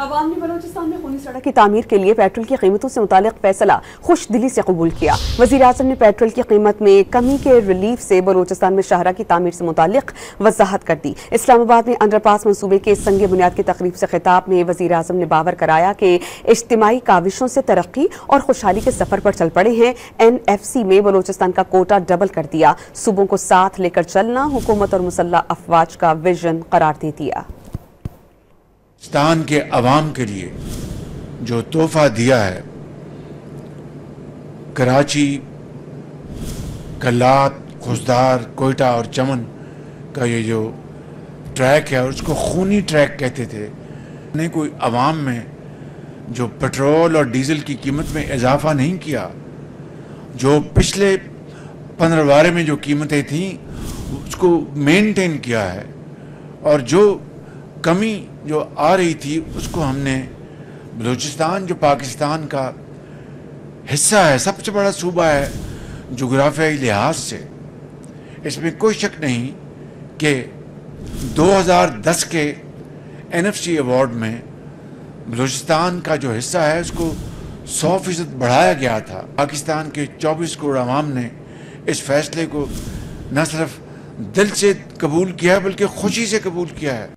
عوام نے بلوچستان میں خونی سڑک کی تعمیر کے لیے پیٹرول کی قیمتوں سے متعلق فیصلہ خوش دلی سے قبول کیا۔ وزیر اعظم نے پیٹرول کی قیمت میں کمی کے ریلیف سے بلوچستان میں شاہراہ کی تعمیر سے متعلق وضاحت کر دی۔ اسلام آباد میں انڈر پاس منصوبے کے سنگ بنیاد کی تقریب سے خطاب میں وزیر اعظم نے باور کرایا کہ اجتماعی کاوشوں سے ترقی اور خوشحالی کے سفر پر چل پڑے ہیں۔ NFC میں بلوچستان کا کوٹا ڈبل کر دیا۔ صوبوں کو ساتھ لے کر چلنا حکومت اور مسلح افواج کا ویژن قرار دے دیا۔ بلوچستان کے عوام کے لیے جو تحفہ دیا ہے، کراچی، کلات، خوزدار، کوئٹہ اور چمن کا یہ جو ٹریک ہے اس کو خونی ٹریک کہتے تھے، نے کوئی عوام میں جو پٹرول اور ڈیزل کی قیمت میں اضافہ نہیں کیا، جو پچھلے 15 میں جو قیمتیں تھیں اس کو مینٹین کیا ہے، اور جو کمی جو آ رہی تھی اس کو ہم نے بلوچستان جو پاکستان کا حصہ ہے، سب سے بڑا صوبہ ہے جغرافیائی لحاظ سے، اس میں کوئی شک نہیں کہ 2010 کے NFC ایوارڈ میں بلوچستان کا جو حصہ ہے اس کو 100% بڑھایا گیا تھا۔ پاکستان کے 24 کروڑ عوام نے اس فیصلے کو نہ صرف دل سے قبول کیا ہے بلکہ خوشی سے قبول کیا ہے۔